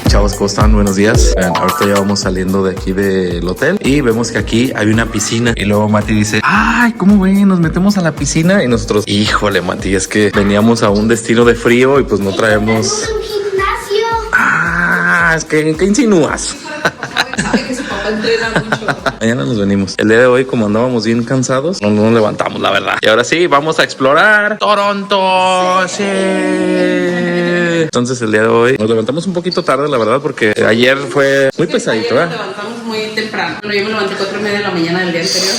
Chavos, ¿cómo están? Buenos días. Ahorita ya vamos saliendo de aquí del hotel y vemos que aquí hay una piscina. Y luego Mati dice, ay, ¿cómo ven? Nos metemos a la piscina. Y nosotros, híjole, Mati, es que veníamos a un destino de frío y pues no traemos... un gimnasio. Ah, es que, ¿qué insinúas? Sabe que su papá entrena mucho. Mañana nos venimos. El día de hoy, como andábamos bien cansados, no nos levantamos, la verdad. Y ahora sí, vamos a explorar Toronto. Sí. Entonces el día de hoy nos levantamos un poquito tarde, la verdad, porque ayer fue muy pesadito, Ayer nos levantamos muy temprano. Bueno, yo me levanté 4:30 de la mañana del día anterior.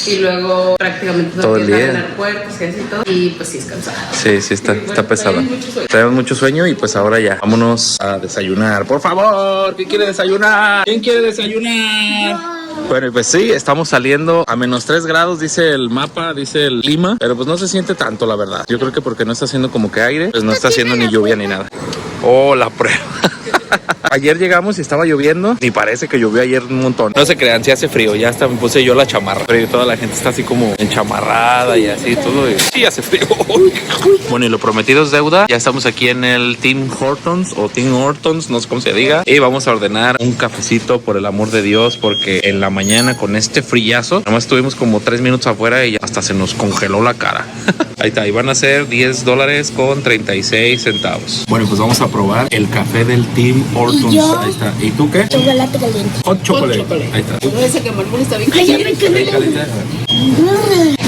Y luego prácticamente todo el día en el aeropuerto, y todo. Y pues sí es cansado. Sí, está pesada. Tenemos mucho sueño y pues ahora ya, vámonos a desayunar. Por favor, ¿quién quiere desayunar? ¿Quién quiere desayunar? Bueno, y pues sí, estamos saliendo a -3 grados, dice el mapa, dice el clima, pero pues no se siente tanto, la verdad. Yo creo que porque no está haciendo como que aire, pues no está haciendo ni lluvia ni nada. Oh, la prueba. Ayer llegamos y estaba lloviendo y parece que llovió ayer un montón. No se crean, si hace frío, ya hasta me puse yo la chamarra, pero toda la gente está así como enchamarrada y así todo. Y sí hace frío. Bueno, y lo prometido es deuda. Ya estamos aquí en el Tim Hortons o Tim Hortons, no sé cómo se diga. Y vamos a ordenar un cafecito, por el amor de Dios, porque en la mañana con este frillazo, nomás estuvimos como 3 minutos afuera y hasta se nos congeló la cara. Ahí está, y van a ser $10.36. Bueno, pues vamos a probar el café del Tim Hortons. Ahí está. ¿Y tú qué? Chocolate caliente. Hot chocolate. Ahí está. Ese que Marmol está bien Ay, ya me caliente. quemé.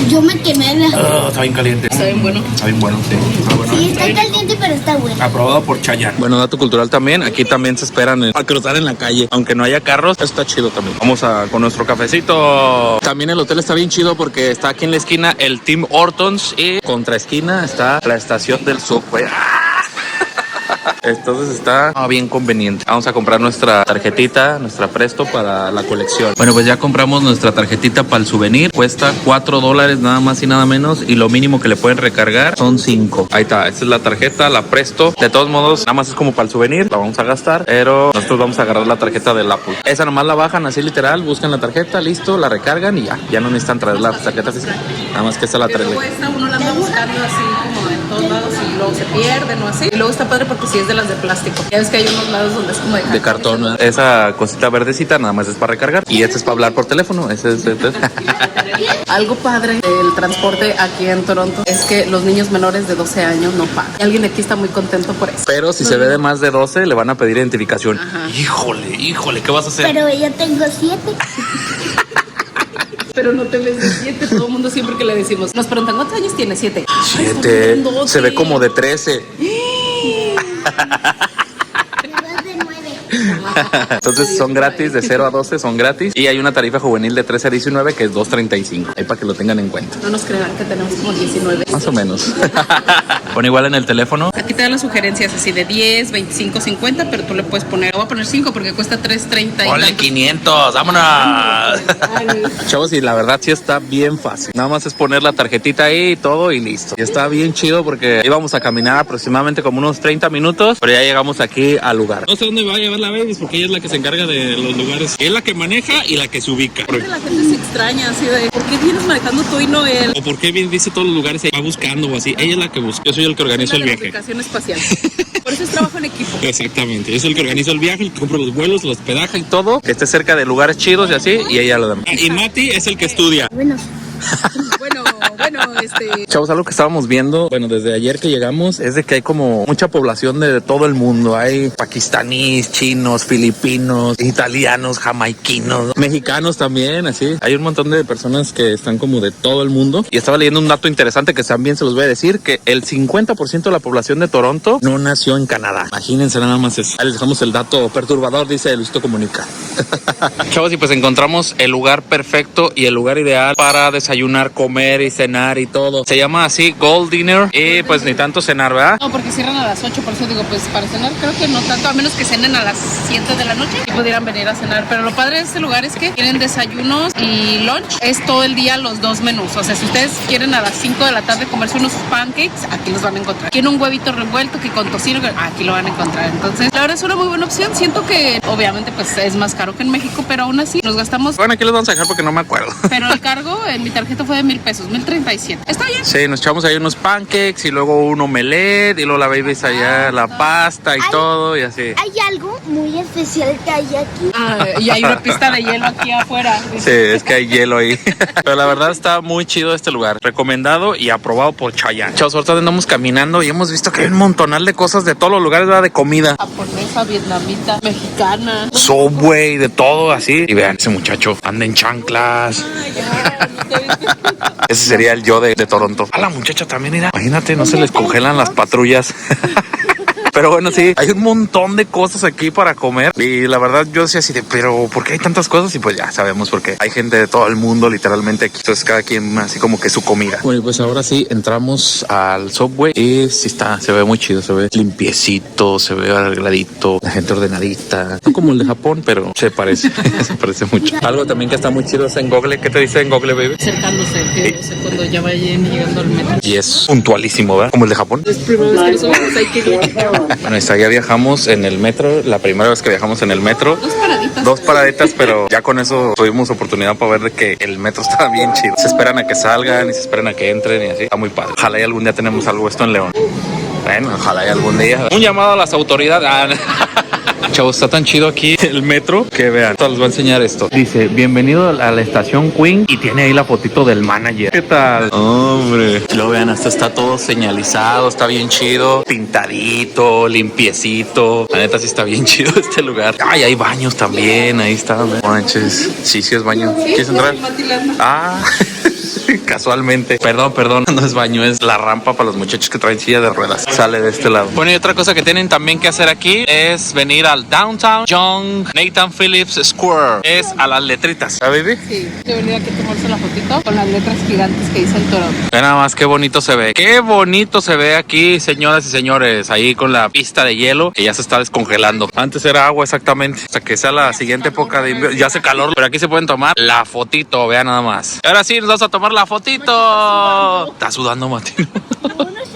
Yo me quemé la... Está bien caliente. Está bien bueno. Está bien bueno, sí. Está bueno. Sí, está caliente, pero está bueno. Aprobado por Chayanne. Bueno, dato cultural también. Aquí también se esperan a cruzar en la calle. Aunque no haya carros, eso está chido también. Vamos con nuestro cafecito. También el hotel está bien chido porque está aquí en la esquina el Tim Hortons y contra esquina está la estación del subway. Entonces está bien conveniente. Vamos a comprar nuestra tarjetita, nuestra Presto para la colección. Bueno, pues ya compramos nuestra tarjetita para el souvenir. Cuesta $4 nada más y nada menos. Y lo mínimo que le pueden recargar son 5. Ahí está, esta es la tarjeta, la Presto. De todos modos, nada más es como para el souvenir. La vamos a gastar, pero nosotros vamos a agarrar la tarjeta del Apple. Esa nomás la bajan así literal, buscan la tarjeta, listo, la recargan y ya no necesitan traer la tarjeta física. Nada más que esta la traen. Luego esta uno la anda buscando así como en todos lados y luego se pierde, ¿no? Así. Y luego está padre porque sí es de las de plástico. Ya ves que hay unos lados donde es como de cartón. Esa cosita verdecita nada más es para recargar. Y este es para hablar por teléfono. Algo padre del transporte aquí en Toronto es que los niños menores de 12 años no pagan. Y alguien aquí está muy contento por eso. Pero si se ve de más de 12, le van a pedir identificación. Ajá. Híjole, ¿qué vas a hacer? Pero yo tengo 7. Pero no te ves de 7. Todo el mundo siempre que le decimos, nos preguntan, ¿cuántos años tiene? 7. 7. Se ve como de 13. Entonces son gratis, de 0 a 12 son gratis. Y hay una tarifa juvenil de 13 a 19 que es $2.35. Ahí para que lo tengan en cuenta. No nos crean que tenemos como 19. Más o menos. Pon igual en el teléfono. Aquí te dan las sugerencias así de 10, 25, 50, pero tú le puedes poner, voy a poner 5 porque cuesta $3.30. Ponle 500, vámonos. Chavos, y la verdad sí está bien fácil. Nada más es poner la tarjetita ahí y todo y listo. Y está bien chido porque íbamos a caminar aproximadamente como unos 30 minutos, pero ya llegamos aquí al lugar. No sé dónde va a llevar la Baby porque ella es la que se encarga de los lugares. Es la que maneja y la que se ubica. La gente se extraña así de, ¿por qué vienes manejando tú y no él? O por qué bien dice todos los lugares y va buscando o así. Ella es la que busca. Yo soy el que organizo el viaje. Aplicación espacial. Por eso es trabajo en equipo. Exactamente. Yo soy el que organiza el viaje, el que compra los vuelos, los hospedaje y todo. Que esté cerca de lugares chidos y así. Y ella lo da. Y Mati es el que estudia. Bueno. Chavos, algo que estábamos viendo, bueno, desde ayer que llegamos, es de que hay como mucha población de todo el mundo. Hay pakistaníes, chinos, filipinos, italianos, jamaiquinos, mexicanos también, así. Hay un montón de personas que están como de todo el mundo. Y estaba leyendo un dato interesante que también se los voy a decir, que el 50% de la población de Toronto no nació en Canadá. Imagínense nada más eso. Ahí les dejamos el dato perturbador, dice Luisito Comunica. Chavos, y pues encontramos el lugar perfecto y el lugar ideal para desayunar, comer y cenar y todo. todo. Se llama así Gold Dinner y pues ni tanto cenar, ¿verdad? No, porque cierran a las 8, por eso digo, pues para cenar creo que no tanto, a menos que cenen a las 7 de la noche y pudieran venir a cenar. Pero lo padre de este lugar es que tienen desayunos y lunch, es todo el día los dos menús. O sea, si ustedes quieren a las 5 de la tarde comerse unos pancakes, aquí los van a encontrar. Quieren un huevito revuelto que con tocino, aquí lo van a encontrar. Entonces, la verdad es una muy buena opción. Siento que obviamente pues es más caro que en México, pero aún así nos gastamos. Bueno, aquí los vamos a dejar porque no me acuerdo. Pero el cargo en mi tarjeta fue de 1,000 pesos, 1,037. ¿Está bien? Sí, nos echamos ahí unos pancakes y luego un omelette y luego la baby allá la pasta y todo y así. Hay algo muy especial que hay aquí. Ah, y hay una pista de hielo aquí afuera. Sí, es que hay hielo ahí. Pero la verdad está muy chido este lugar. Recomendado y aprobado por Chayanne. Chavos, ahorita andamos caminando y hemos visto que hay un montonal de cosas de todos los lugares, ¿verdad? De comida. Japonesa, vietnamita, mexicana. Subway, de todo así. Y vean, ese muchacho anda en chanclas. Ese sería el yo de Toronto. A la muchacha también era. Imagínate, no se les congelan las patrullas. Pero bueno, sí, hay un montón de cosas aquí para comer. Y la verdad yo decía así de, pero ¿por qué hay tantas cosas? Y pues ya sabemos por qué. Hay gente de todo el mundo literalmente aquí. Entonces cada quien así como que su comida. Bueno, pues ahora sí entramos al Subway. Y sí está, se ve muy chido. Se ve limpiecito, se ve arregladito. La gente ordenadita. No como el de Japón, pero se parece. Se parece mucho. Algo también que está muy chido es en Google. ¿Qué te dice en Google, baby? Acercándose, que o sea, cuando ya vayan llegando al metro. Y es puntualísimo, ¿verdad? Como el de Japón. Es primera vez que nos subimos, hay que ir. Bueno, ya viajamos en el metro, la primera vez que viajamos en el metro. Dos paraditas, pero ya con eso tuvimos oportunidad para ver de que el metro estaba bien chido. Se esperan a que salgan y se esperan a que entren y así. Está muy padre. Ojalá y algún día tenemos algo esto en León. Bueno, ojalá y algún día. Un llamado a las autoridades. Chavos, está tan chido aquí el metro que vean, les voy a enseñar esto. Dice, bienvenido a la estación Queen y tiene ahí la fotito del manager. ¿Qué tal? Hombre. Lo vean, hasta está todo señalizado, está bien chido, pintadito, limpiecito. La neta sí está bien chido este lugar. Ay, hay baños también, ahí está. Manches. Sí, sí es baño. ¿Quieres entrar? Ah. Casualmente. Perdón, no es baño, es la rampa para los muchachos que traen silla de ruedas. Sale de este lado. Bueno, y otra cosa que tienen también que hacer aquí es venir al Downtown John Nathan Phillips Square. Es a las letritas. ¿Ah, baby? Sí, de venir aquí a tomarse la fotito con las letras gigantes que dicen Toronto. Ve nada más qué bonito se ve. Qué bonito se ve aquí, señoras y señores. Ahí con la pista de hielo que ya se está descongelando. Antes era agua exactamente. Hasta que sea la siguiente época de invierno. Ya hace calor, pero aquí se pueden tomar la fotito. Vean nada más. Ahora sí, nos vamos a tomar la fotito. Está sudando, Martín.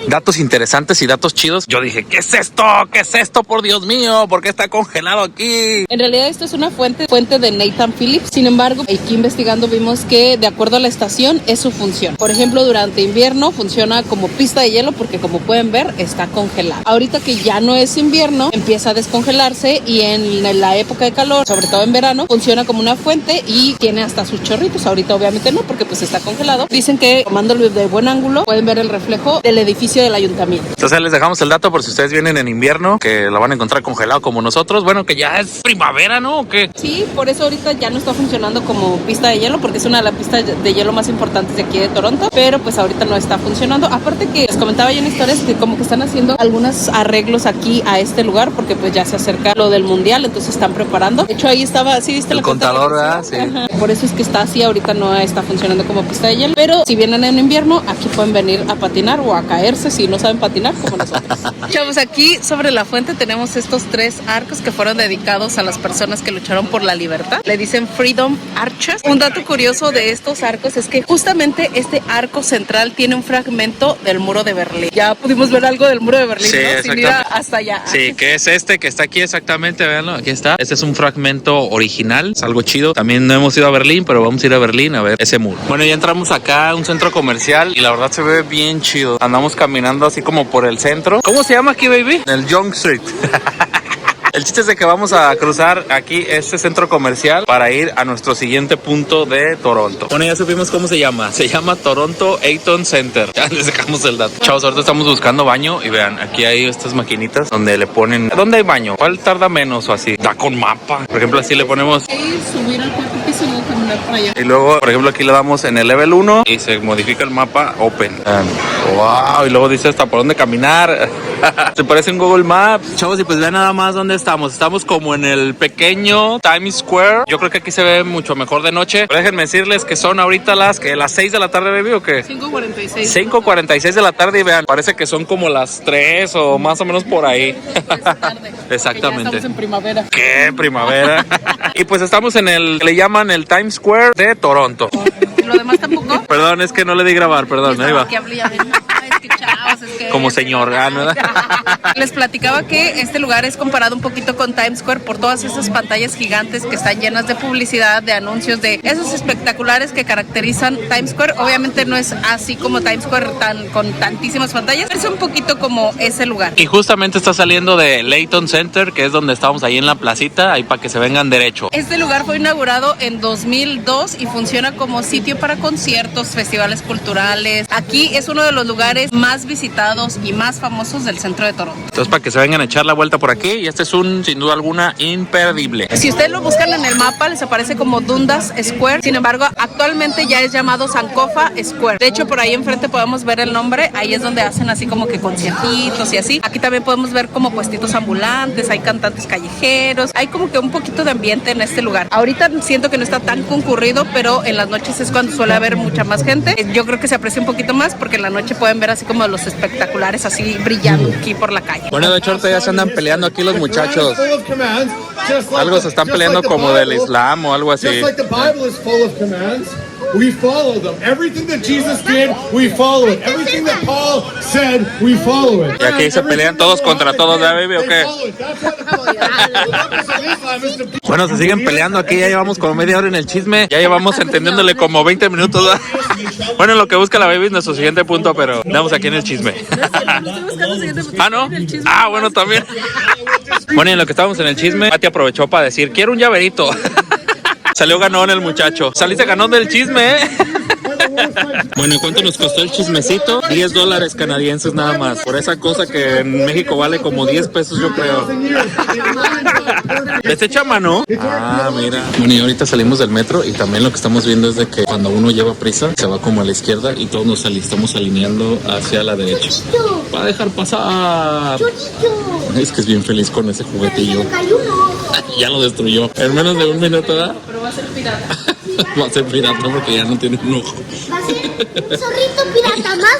Datos interesantes y datos chidos. Yo dije, ¿qué es esto? ¿Qué es esto? Por Dios mío, ¿por qué está congelado aquí? En realidad esto es una fuente de Nathan Phillips. Sin embargo, aquí investigando vimos que de acuerdo a la estación es su función. Por ejemplo, durante invierno funciona como pista de hielo porque como pueden ver está congelado. Ahorita que ya no es invierno, empieza a descongelarse y en la época de calor, sobre todo en verano, funciona como una fuente y tiene hasta sus chorritos. Ahorita obviamente no porque pues está congelado. Dicen que tomándolo de buen ángulo pueden ver el reflejo del edificio del ayuntamiento. Entonces les dejamos el dato por si ustedes vienen en invierno, que lo van a encontrar congelado como nosotros. Bueno, que ya es primavera, ¿no? ¿O qué? Sí, por eso ahorita ya no está funcionando como pista de hielo, porque es una de las pistas de hielo más importantes de aquí de Toronto, pero pues ahorita no está funcionando. Aparte que les comentaba yo en historias que como que están haciendo algunos arreglos aquí a este lugar, porque pues ya se acerca lo del mundial, entonces están preparando. De hecho ahí estaba, ¿sí viste el contador? ¿Verdad? Sí. Ajá. Por eso es que está así, ahorita no está funcionando como pista de hielo, pero si vienen en invierno, aquí pueden venir a patinar o a caerse si no saben patinar como nosotros. Chavos, aquí sobre la fuente tenemos estos 3 arcos que fueron dedicados a las personas que lucharon por la libertad. Le dicen Freedom Arches. Un dato curioso de estos arcos es que justamente este arco central tiene un fragmento del muro de Berlín. Ya pudimos ver algo del muro de Berlín, sí, ¿no? Sin ir hasta allá. Sí, que es este que está aquí exactamente, véanlo, aquí está. Este es un fragmento original, es algo chido. También no hemos ido a Berlín, pero vamos a ir a Berlín a ver ese muro. Bueno, ya entramos acá a un centro comercial y la verdad se ve bien chido. Andamos caminando así como por el centro. ¿Cómo se llama aquí, baby? El Yonge Street. El chiste es de que vamos a cruzar aquí este centro comercial para ir a nuestro siguiente punto de Toronto. Bueno, ya supimos cómo se llama. Se llama Toronto Eaton Center. Ya les dejamos el dato. Chavos, ahorita estamos buscando baño y vean, aquí hay estas maquinitas donde le ponen... ¿Dónde hay baño? ¿Cuál tarda menos o así? Da con mapa. Por ejemplo, así le ponemos... Subir al cuarto piso y luego caminar para allá. Y luego, por ejemplo, aquí le damos en el level 1 y se modifica el mapa open. Wow, y luego dice hasta por dónde caminar. Se parece un Google Maps. Chavos, y pues vean nada más dónde estamos. Estamos como en el pequeño Times Square. Yo creo que aquí se ve mucho mejor de noche. Pero déjenme decirles que son ahorita las 6 de la tarde, baby, ¿o qué? 5:46. 5:46 de la tarde y vean, parece que son como las 3 o más o menos por ahí. Exactamente. Ya estamos en primavera. ¿Qué primavera? Y pues estamos en le llaman el Times Square de Toronto. ¿Lo demás tampoco? Perdón, es que no le di grabar, perdón, ahí va. Como señor, ¿no? Les platicaba que este lugar es comparado un poquito con Times Square por todas esas pantallas gigantes que están llenas de publicidad, de anuncios, de esos espectaculares que caracterizan Times Square. Obviamente no es así como Times Square con tantísimas pantallas, es un poquito como ese lugar. Y justamente está saliendo de Layton Center, que es donde estábamos ahí en la placita, ahí para que se vengan derecho. Este lugar fue inaugurado en 2002 y funciona como sitio para conciertos, festivales culturales. Aquí es uno de los lugares más visitados y más famosos del centro de Toronto. Entonces, para que se vengan a echar la vuelta por aquí, y este es sin duda alguna, imperdible. Si ustedes lo buscan en el mapa, les aparece como Dundas Square. Sin embargo, actualmente ya es llamado Sankofa Square. De hecho, por ahí enfrente podemos ver el nombre. Ahí es donde hacen así como que conciertitos y así. Aquí también podemos ver como puestitos ambulantes, hay cantantes callejeros. Hay como que un poquito de ambiente en este lugar. Ahorita siento que no está tan concurrido, pero en las noches es cuando suele haber mucha más gente. Yo creo que se aprecia un poquito más porque en la noche pueden ver así como los espectaculares así brillando aquí por la calle. Bueno, de hecho ahorita ya se andan peleando aquí los muchachos. Algo se están peleando como del Islam o algo así. We follow them. Everything that Jesus did, we follow it. Everything that Paul said, we follow it. Y aquí se pelean todos contra todos, ¿ya, baby, o qué? Bueno, se siguen peleando aquí, ya llevamos como media hora en el chisme, ya llevamos entendiéndole como 20 minutos. Bueno, lo que busca la baby es nuestro siguiente punto, pero estamos aquí en el chisme. Ah, ¿no? Ah, bueno, también. Bueno, y en lo que estábamos en el chisme, Mati aprovechó para decir, quiero un llaverito. Salió ganón el muchacho. Saliste ganón del chisme, ¿eh? Bueno, ¿y cuánto nos costó el chismecito? $10 canadienses nada más. Por esa cosa que en México vale como 10 pesos, yo creo. ¿Este chama, no? Ah, mira. Bueno, y ahorita salimos del metro y también lo que estamos viendo es de que cuando uno lleva prisa, se va como a la izquierda y todos nos estamos alineando hacia la derecha. Va a dejar pasar. Es que es bien feliz con ese juguetillo. Ya lo destruyó. En menos de un minuto, ¿verdad? Pero va a ser pirata. Va a ser pirata porque ya no tiene un ojo. Va a ser un zorrito pirata más.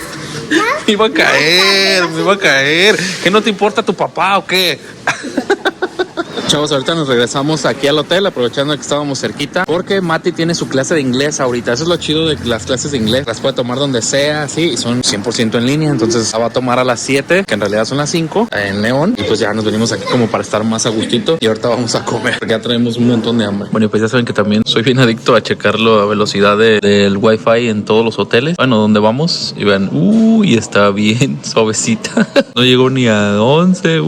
Me iba a caer. ¿Qué no te importa tu papá o qué? Chavos, ahorita nos regresamos aquí al hotel, aprovechando que estábamos cerquita, porque Mati tiene su clase de inglés ahorita. Eso es lo chido de las clases de inglés. Las puede tomar donde sea, sí, y son 100% en línea. Entonces la va a tomar a las 7, que en realidad son las 5, en León. Y pues ya nos venimos aquí como para estar más a gustito. Y ahorita vamos a comer, porque ya traemos un montón de hambre. Bueno, y pues ya saben que también soy bien adicto a checarlo a velocidad del Wi-Fi en todos los hoteles. Bueno, donde vamos, y vean, y está bien suavecita. No llegó ni a 11,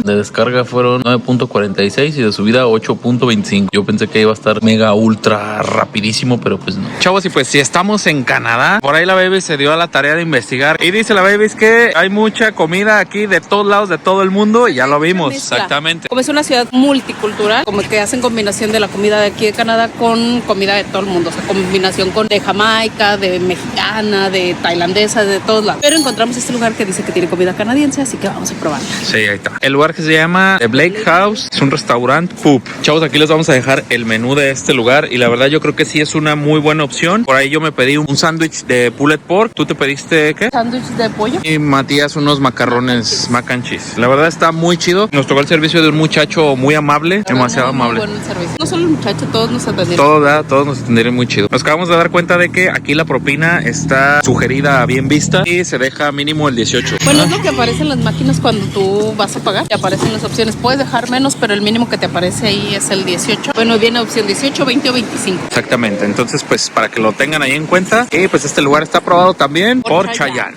De descarga fueron 9.46 y de subida 8.25. Yo pensé que iba a estar mega ultra rapidísimo, pero pues no. Chavos, y pues si estamos en Canadá, por ahí la baby se dio a la tarea de investigar y dice la baby es que hay mucha comida aquí de todos lados de todo el mundo y ya lo vimos. Exactamente. Como es una ciudad multicultural, como que hacen combinación de la comida de aquí de Canadá con comida de todo el mundo, o sea, combinación con de Jamaica, de mexicana, de tailandesa, de todos lados. Pero encontramos este lugar que dice que tiene comida canadiense, así que vamos a probarla. Sí, ahí está. El lugar que se llama The Blake House es un restaurante Poop. Chavos, aquí les vamos a dejar el menú de este lugar y la verdad yo creo que sí es una muy buena opción. Por ahí yo me pedí un sándwich de pulled pork. ¿Tú te pediste qué? Sándwich de pollo. Y Matías unos macarrones mac and cheese. La verdad está muy chido. Nos tocó el servicio de un muchacho muy amable, demasiado amable. Muy bueno el servicio. No solo el muchacho, todos nos atendieron. Todos nos atendieron muy chido. Nos acabamos de dar cuenta de que aquí la propina está sugerida a bien vista y se deja mínimo el 18. Bueno, es lo que aparece en las máquinas cuando tú vas a pagar. Te aparecen las opciones. Puedes dejar menos, pero el mínimo que te aparece ahí es el 18. Bueno, viene opción 18, 20 o 25. Exactamente. Entonces, pues para que lo tengan ahí en cuenta. Y pues este lugar está aprobado también por Chayanne.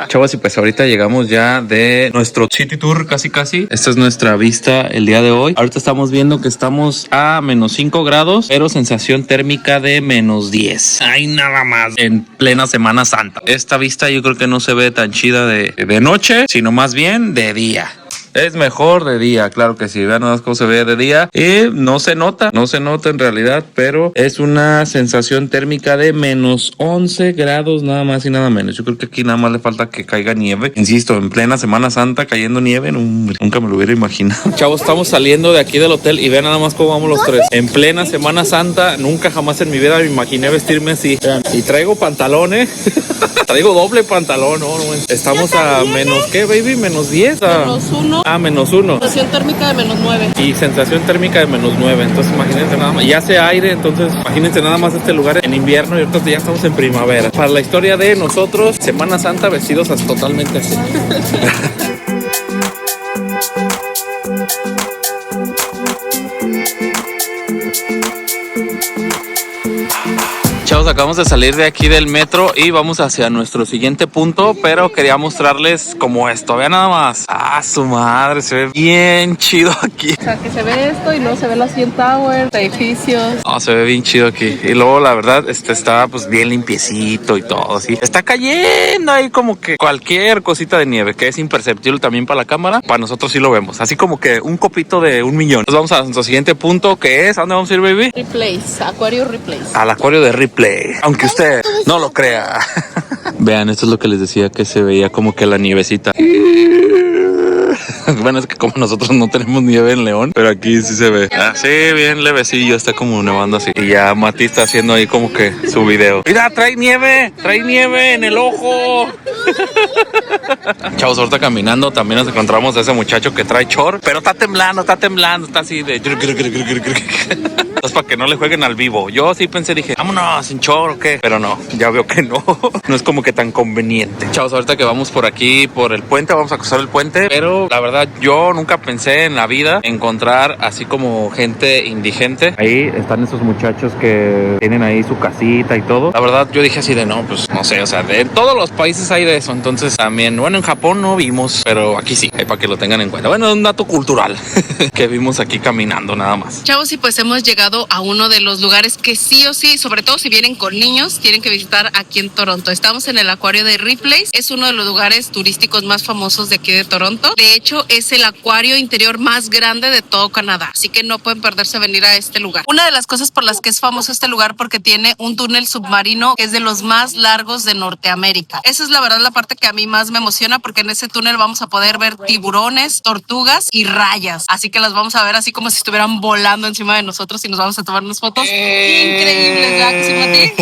Chavos, y pues ahorita llegamos ya de nuestro city tour casi. Esta es nuestra vista el día de hoy. Ahorita estamos viendo que estamos a menos 5 grados, pero sensación térmica de menos 10. Hay nada más en plena Semana Santa. Esta vista yo creo que no se ve tan chida de noche, sino más bien de día. Es mejor de día, claro que sí. Vean nada más cómo se ve de día. Y no se nota en realidad, pero es una sensación térmica de menos 11 grados nada más y nada menos. Yo creo que aquí nada más le falta que caiga nieve. Insisto, en plena Semana Santa cayendo nieve, nunca me lo hubiera imaginado. Chavos, estamos saliendo de aquí del hotel y vean nada más cómo vamos los tres. En plena Semana Santa, nunca jamás en mi vida me imaginé vestirme así. Vean, y traigo pantalones. Traigo doble pantalón, ¿no? Estamos a menos, ¿qué, baby? Menos 10. Menos 1. Ah, menos 1. Sensación térmica de menos 9. Y sensación térmica de menos 9. Entonces imagínense nada más. Y hace aire, entonces imagínense nada más este lugar en invierno y ahorita ya estamos en primavera. Para la historia de nosotros, Semana Santa vestidos totalmente así. Chavos, acabamos de salir de aquí del metro y vamos hacia nuestro siguiente punto, pero quería mostrarles como esto. Vean nada más. Ah, su madre, se ve bien chido aquí. O sea, que se ve esto y luego se ve la CN Tower, edificios. No, se ve bien chido aquí. Y luego, la verdad, está pues bien limpiecito y todo así. Está cayendo ahí como que cualquier cosita de nieve, que es imperceptible también para la cámara. Para nosotros sí lo vemos. Así como que un copito de 1 millón. Nos vamos a nuestro siguiente punto, que es, ¿a dónde vamos a ir, baby? Replace, Acuario Replace. Al acuario de Ripley. Aunque usted no lo crea. Vean, esto es lo que les decía, que se veía como que la nievecita. Bueno, es que como nosotros no tenemos nieve en León, pero aquí sí se ve así, bien levecillo, está como nevando así. Y ya Mati está haciendo ahí como que su video. Mira, trae nieve en el ojo. Chavos, ahorita caminando también nos encontramos a ese muchacho que trae short, pero está temblando, está así de... Entonces, para que no le jueguen al vivo. Yo sí pensé, dije, vámonos, sin short o qué. Pero no, ya veo que no. No es como que tan conveniente. Chavos, ahorita que vamos por aquí, por el puente, vamos a cruzar el puente. Pero la verdad, yo nunca pensé en la vida encontrar así como gente indigente. Ahí están esos muchachos que tienen ahí su casita y todo. La verdad, yo dije así de no, pues no sé, o sea, de todos los países hay de eso. Entonces también, bueno, en Japón no vimos, pero aquí sí, para que lo tengan en cuenta. Bueno, un dato cultural que vimos aquí caminando nada más. Chavos, y pues hemos llegado a uno de los lugares que sí o sí, sobre todo si vienen con niños, tienen que visitar aquí en Toronto. Estamos en el acuario de Ripley. Es uno de los lugares turísticos más famosos de aquí de Toronto. De hecho, es el acuario interior más grande de todo Canadá, así que no pueden perderse venir a este lugar. Una de las cosas por las que es famoso este lugar, porque tiene un túnel submarino que es de los más largos de Norteamérica. Esa es la verdad la parte que a mí más me emociona, porque en ese túnel vamos a poder ver tiburones, tortugas y rayas, así que las vamos a ver así como si estuvieran volando encima de nosotros y nos vamos a tomar unas fotos increíbles, ¿verdad que sí, Mati?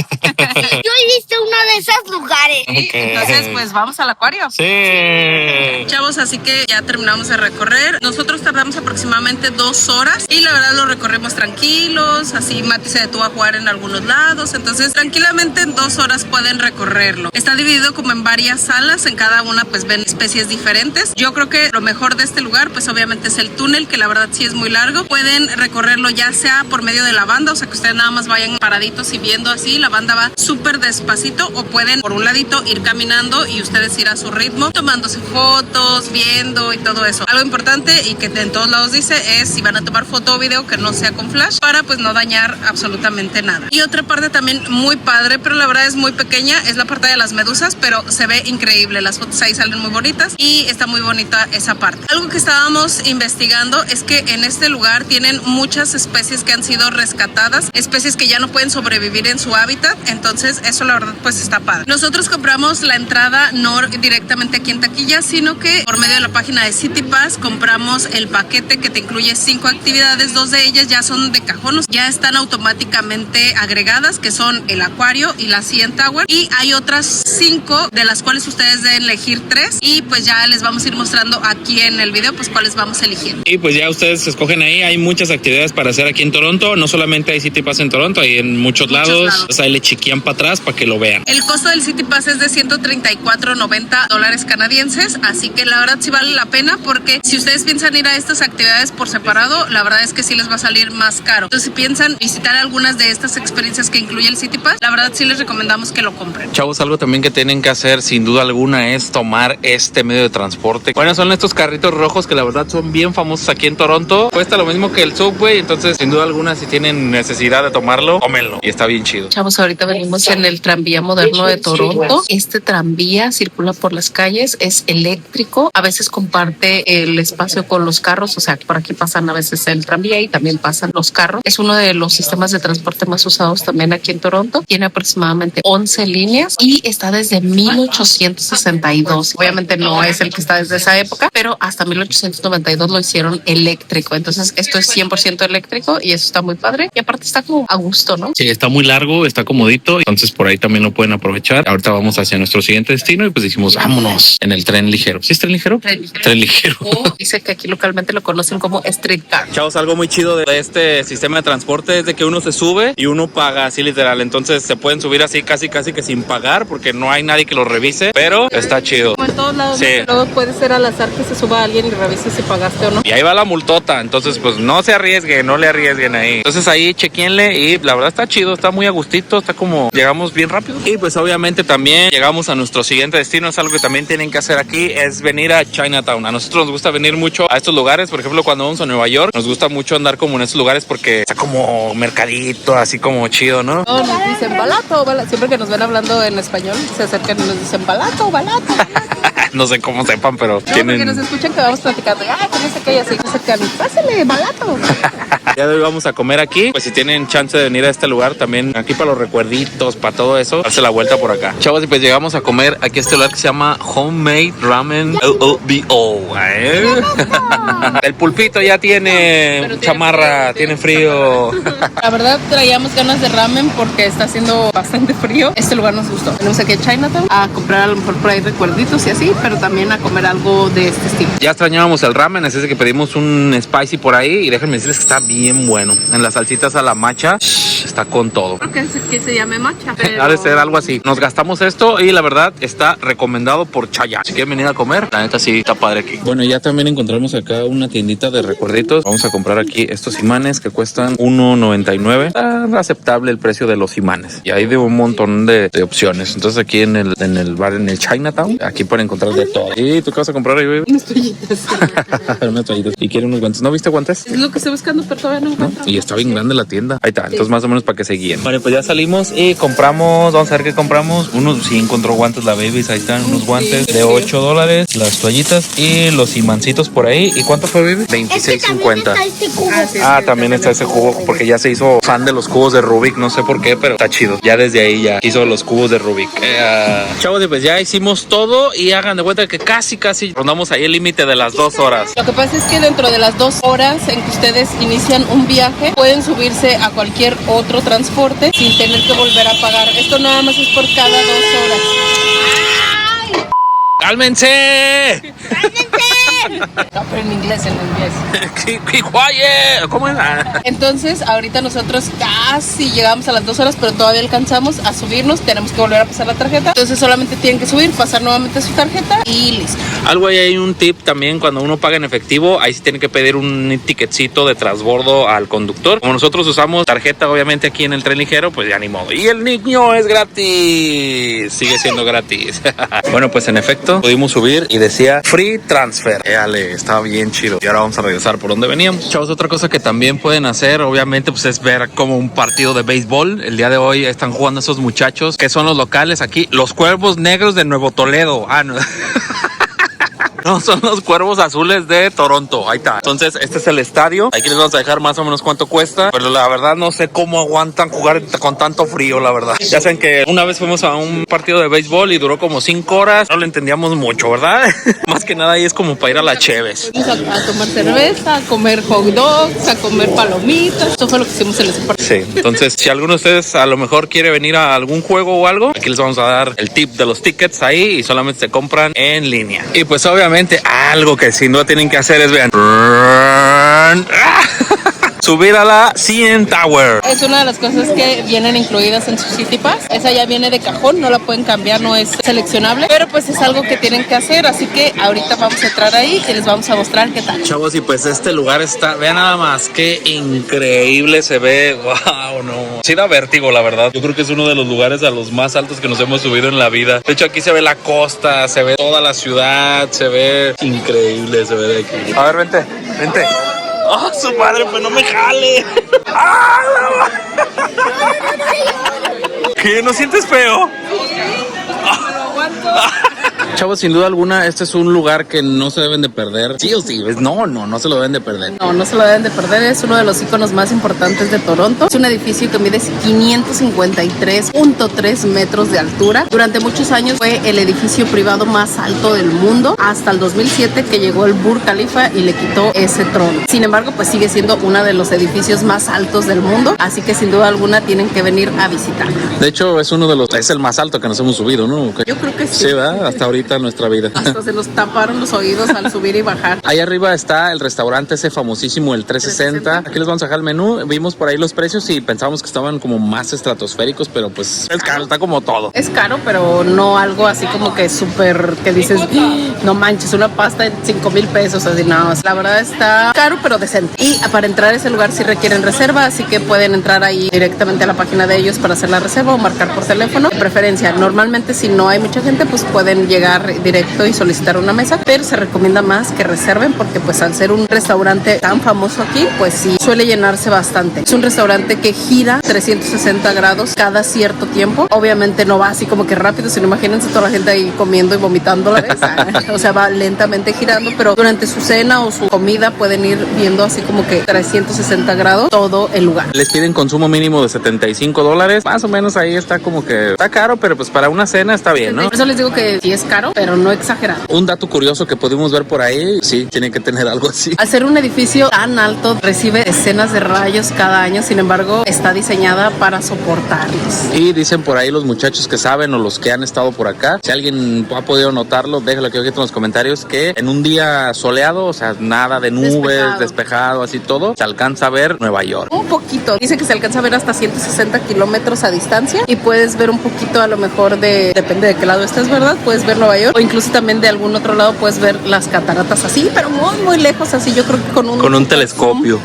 Yo he visto uno de esos lugares. ¿Sí? Entonces, pues vamos al acuario. Sí. Chavos, así que ya terminamos de recorrer. Nosotros tardamos aproximadamente 2 horas y la verdad lo recorremos tranquilos. Así Mati se detuvo a jugar en algunos lados. Entonces, tranquilamente en 2 horas pueden recorrerlo. Está dividido como en varias salas. En cada una, pues ven especies diferentes. Yo creo que lo mejor de este lugar, pues obviamente es el túnel, que la verdad sí es muy largo. Pueden recorrerlo ya sea por medio de la banda, o sea que ustedes nada más vayan paraditos y viendo así. La banda va súper despacito, o pueden por un ladito ir caminando y ustedes ir a su ritmo, tomándose fotos, viendo y todo eso. Algo importante y que en todos lados dice es si van a tomar foto o video que no sea con flash, para pues no dañar absolutamente nada. Y otra parte también muy padre, pero la verdad es muy pequeña, es la parte de las medusas, pero se ve increíble. Las fotos ahí salen muy bonitas y está muy bonita esa parte. Algo que estábamos investigando es que en este lugar tienen muchas especies que han sido rescatadas, especies que ya no pueden sobrevivir en su hábitat. Entonces eso la verdad pues está padre. Nosotros compramos la entrada no directamente aquí en taquilla, sino que por medio de la página de City Pass compramos el paquete que te incluye 5 actividades. 2 de ellas ya son de cajón, ya están automáticamente agregadas, que son el acuario y la CN Tower, y hay otras 5 de las cuales ustedes deben elegir 3 y pues ya les vamos a ir mostrando aquí en el video pues cuáles vamos eligiendo. Y pues ya ustedes escogen ahí, hay muchas actividades para hacer aquí en Toronto. No solamente hay City Pass en Toronto, hay en muchos lados. O sea, le chiquían para atrás para que lo vean. El costo del City Pass es de $134.90 canadienses, así que la verdad sí vale la pena, porque si ustedes piensan ir a estas actividades por separado, la verdad es que sí les va a salir más caro. Entonces, si piensan visitar algunas de estas experiencias que incluye el City Pass, la verdad sí les recomendamos que lo compren. Chavos, algo también que tienen que hacer sin duda alguna es tomar este medio de transporte. Bueno, son estos carritos rojos que la verdad son bien famosos aquí en Toronto. Cuesta lo mismo que el Subway, entonces sin duda alguna si tienen necesidad de tomarlo, tómenlo. Y está bien chido. Chavos, ahorita venimos en el tranvía moderno de Toronto. Este tranvía circula por las calles, es eléctrico, a veces comparte el espacio con los carros, o sea, por aquí pasan a veces el tranvía y también pasan los carros. Es uno de los sistemas de transporte más usados también aquí en Toronto. Tiene aproximadamente 11 líneas y está desde 1862. Obviamente no es el que está desde esa época, pero hasta 1892 lo hicieron eléctrico. Entonces esto es 100% eléctrico y eso está muy padre. Y aparte está como a gusto, ¿no? Sí, está muy largo, está comodito, entonces por ahí también lo pueden aprovechar. Ahorita vamos hacia nuestro siguiente destino y pues dijimos, vámonos en el tren ligero. ¿Sí es tren ligero? Tren ligero. O dice que aquí localmente lo conocen como streetcar. Chavos, algo muy chido de este sistema de transporte es de que uno se sube y uno paga así literal. Entonces se pueden subir así casi que sin pagar porque no hay nadie que lo revise, pero está chido. Como en todos lados, Sí. luego puede ser al azar que se suba alguien y revise si pagaste o no. Y ahí va la multota, entonces pues no se arriesguen, no le arriesguen ahí. Entonces ahí chequenle y la verdad está chido, está muy a gustito, está como llegamos bien rápido. Y pues obviamente también llegamos a nuestro siguiente destino, es algo que también tienen que hacer aquí, es venir a Chinatown. A nosotros nos gusta venir mucho a estos lugares, por ejemplo cuando vamos a Nueva York, nos gusta mucho andar como en estos lugares porque está como mercadito, así como chido, ¿no? No, nos dicen balato, balato. Siempre que nos ven hablando en español, se acercan y nos dicen balato, balato. No sé cómo sepan, pero No, porque nos escuchan que vamos platicando. Que no sé qué, y así se acercan. Pásale, balato. Ya de hoy vamos a comer aquí. Pues si tienen chance de venir a este lugar también, aquí para los recuerditos, para todo eso, darse la vuelta por acá. Chavos, y pues llegamos a comer aquí a este lugar que se llama Homemade Ramen LOBO. El pulpito ya tiene chamarra, tiene frío. La verdad, traíamos ganas de ramen porque está haciendo bastante frío. Este lugar nos gustó. Venimos aquí a Chinatown a comprar a lo mejor por ahí recuerditos y así, pero también a comer algo de este estilo. Ya extrañábamos el ramen, así es que pedimos un spicy por ahí y déjenme decirles que está bien bueno. En las salsitas a la matcha, está con todo. Creo que se llame matcha. Ha de ser algo así. Nos gastamos esto y la verdad está recomendado por Chaya. Si quieren venir a comer, la neta sí está padre aquí. Bueno, ya también encontramos acá una tiendita de recuerditos. Vamos a comprar aquí estos imanes que cuestan $1.99. Está aceptable el precio de los imanes. Y hay de un montón de opciones. Entonces aquí en el bar, en el Chinatown, aquí pueden encontrar de todo. ¿Y tú qué vas a comprar ahí, baby? Unas toallitas. Unas toallitas. ¿Y quieren unos guantes? ¿No viste guantes? Es lo que estoy buscando, pero todavía no encuentro. Y está bien grande la tienda. Ahí está. Entonces más o menos para que se guíen. Vale, pues ya salimos y compramos. Vamos a ver qué compramos. Unos sí encontró guantes la baby. Ahí están unos guantes de $8. Las toallitas y los imancitos por ahí. ¿Y cuánto fue, baby? $26.50. También está ese cubo porque ya se hizo fan de los cubos de Rubik. No sé por qué, pero está chido. Ya desde ahí ya hizo los cubos de Rubik. Chavos, pues ya hicimos todo y hagan de cuenta que casi rondamos ahí el límite de las 2 horas. Lo que pasa es que dentro de las 2 horas en que ustedes inician un viaje, pueden subirse a cualquier otro transporte sin tener que volver a pagar. Esto nada más es por cada 2 horas. ¡Cálmense! No, pero en inglés. Keep quiet. ¿Cómo era? Entonces, ahorita nosotros casi llegamos a las 2 horas, pero todavía alcanzamos a subirnos. Tenemos que volver a pasar la tarjeta. Entonces, solamente tienen que subir, pasar nuevamente su tarjeta y listo. Algo ahí hay un tip también cuando uno paga en efectivo. Ahí sí tiene que pedir un ticketcito de transbordo al conductor. Como nosotros usamos tarjeta, obviamente, aquí en el tren ligero, pues ya ni modo. Y el niño es gratis. Sigue siendo gratis. Bueno, pues en efecto, pudimos subir y decía free transfer. Éale, estaba bien chido. Y ahora vamos a regresar por donde veníamos. Chavos, otra cosa que también pueden hacer, obviamente, pues es ver como un partido de béisbol. El día de hoy están jugando esos muchachos que son los locales aquí, los Cuervos Negros de Nuevo Toledo. No. No, son los Cuervos Azules de Toronto. Ahí está. Entonces, este es el estadio. Aquí les vamos a dejar más o menos cuánto cuesta. Pero la verdad no sé cómo aguantan jugar con tanto frío, la verdad. Ya saben que una vez fuimos a un partido de béisbol y duró como 5 horas. No lo entendíamos mucho, ¿verdad? Más que nada ahí es como para ir a la Cheves. A tomar cerveza, a comer hot dogs, a comer palomitas. Esto fue lo que hicimos en ese partido. Sí, entonces si alguno de ustedes a lo mejor quiere venir a algún juego o algo, aquí les vamos a dar el tip de los tickets ahí y solamente se compran en línea. Y pues obviamente algo que sin duda tienen que hacer es, vean, subir a la CN Tower. Es una de las cosas que vienen incluidas en su City Pass. Esa ya viene de cajón, no la pueden cambiar, no es seleccionable, pero pues es algo que tienen que hacer, así que ahorita vamos a entrar ahí y les vamos a mostrar qué tal. Chavos, y pues este lugar está, vean nada más, qué increíble se ve. Wow, no. Sí da vértigo, la verdad. Yo creo que es uno de los lugares a los más altos que nos hemos subido en la vida. De hecho, aquí se ve la costa, se ve toda la ciudad, se ve increíble, se ve de aquí. A ver, vente. ¡Oh, su madre! Pues no me jale. ¿Qué? ¿No sientes feo? Chavos, sin duda alguna, este es un lugar que no se deben de perder. Sí o sí, no se lo deben de perder. No se lo deben de perder, es uno de los iconos más importantes de Toronto. Es un edificio que mide 553.3 metros de altura. Durante muchos años fue el edificio privado más alto del mundo, hasta el 2007 que llegó el Burj Khalifa y le quitó ese trono. Sin embargo, pues sigue siendo uno de los edificios más altos del mundo, así que sin duda alguna tienen que venir a visitarlo. De hecho, es el más alto que nos hemos subido, ¿no? Yo creo que sí. Sí, ¿verdad? Hasta ahorita en nuestra vida. Hasta se nos taparon los oídos al subir y bajar. Ahí arriba está el restaurante ese famosísimo, el 360. Aquí les vamos a dejar el menú. Vimos por ahí los precios y pensábamos que estaban como más estratosféricos, pero pues es caro, está como todo. Es caro, pero no algo así como que súper, que dices, no manches, una pasta en 5,000 pesos. Así, no, la verdad está caro, pero decente. Y para entrar a ese lugar sí requieren reserva, así que pueden entrar ahí directamente a la página de ellos para hacer la reserva o marcar por teléfono. De preferencia, normalmente si no hay mucha gente, pues pueden llegar directo y solicitar una mesa, pero se recomienda más que reserven porque pues al ser un restaurante tan famoso aquí, pues sí suele llenarse bastante. Es un restaurante que gira 360 grados cada cierto tiempo. Obviamente no va así como que rápido, sino imagínense toda la gente ahí comiendo y vomitando a la vez. O sea, va lentamente girando, pero durante su cena o su comida pueden ir viendo así como que 360 grados todo el lugar. Les piden consumo mínimo de $75, más o menos. Ahí está como que está caro, pero pues para una cena está bien, ¿no? Por eso les digo que sí es caro, pero no exagerado. Un dato curioso que pudimos ver por ahí, sí, tiene que tener algo así. Al ser un edificio tan alto, recibe decenas de rayos cada año, sin embargo, está diseñada para soportarlos. Y dicen por ahí los muchachos que saben o los que han estado por acá, si alguien ha podido notarlo, déjalo aquí en los comentarios, que en un día soleado, o sea, nada de nubes, despejado, así todo, se alcanza a ver Nueva York. Un poquito, dice que se alcanza a ver hasta 160 kilómetros a distancia y puedes ver un poquito a lo mejor depende de qué lado estés, ¿verdad? Puedes ver Nueva York o incluso también de algún otro lado puedes ver las cataratas así, pero muy lejos, así yo creo que con un telescopio.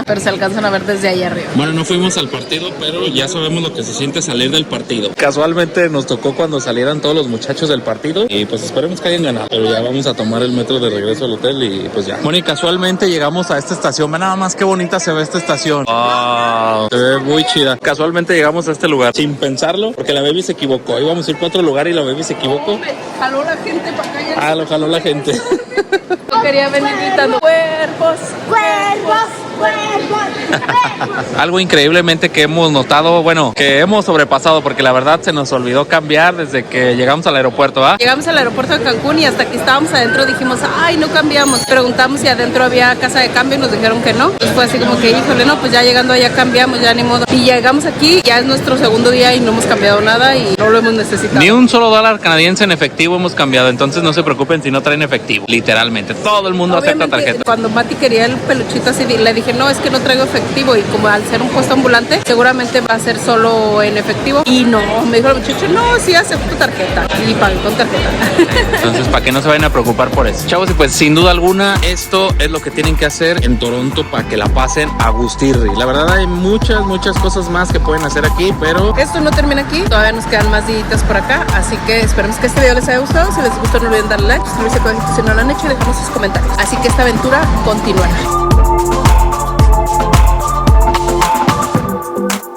Pero se alcanzan a ver desde ahí arriba. Bueno, no fuimos al partido, pero ya sabemos lo que se siente salir del partido. Casualmente nos tocó cuando salieran todos los muchachos del partido y pues esperemos que hayan ganado. Pero ya vamos a tomar el metro de regreso al hotel y pues ya. Bueno, y casualmente llegamos a esta estación. Ve nada más qué bonita se ve esta estación. Wow, se ve muy chida. Casualmente llegamos a este lugar sin pensarlo, porque la baby se equivocó. Íbamos a ir para otro lugar y la baby se equivocó. Jaló la gente para acá. Ah, lo jaló la gente. No quería venir gritando cuerpos, Cuervos, cuervos, cuervos. Algo increíblemente que hemos notado, bueno, que hemos sobrepasado, porque la verdad se nos olvidó cambiar desde que llegamos al aeropuerto, ¿ah? Llegamos al aeropuerto de Cancún y hasta que estábamos adentro dijimos, ay, no cambiamos. Preguntamos si adentro había casa de cambio y nos dijeron que no. Entonces fue así como que, híjole, no, pues ya llegando allá cambiamos, ya ni modo. Y llegamos aquí, ya es nuestro segundo día y no hemos cambiado nada y no lo hemos necesitado. Ni un solo dólar canadiense en efectivo hemos cambiado, entonces no se preocupen si no traen efectivo, literalmente. Todo el mundo acepta tarjeta. Cuando Mati quería el peluchito así, le dije, no, es que no traigo efectivo y como al ser un puesto ambulante, seguramente va a ser solo en efectivo. Y no, me dijo el muchacho, no, sí acepto tarjeta. Y pagué con tarjeta. Entonces, para que no se vayan a preocupar por eso. Chavos, y pues sin duda alguna, esto es lo que tienen que hacer en Toronto para que la pasen a gustirri. La verdad hay muchas cosas más que pueden hacer aquí, pero esto no termina aquí, todavía nos quedan más días por acá, así que esperemos que este video les haya gustado. Si les gustó no olviden darle like, suscribirse si no lo han hecho y dejarnos sus comentarios. Así que esta aventura continuará.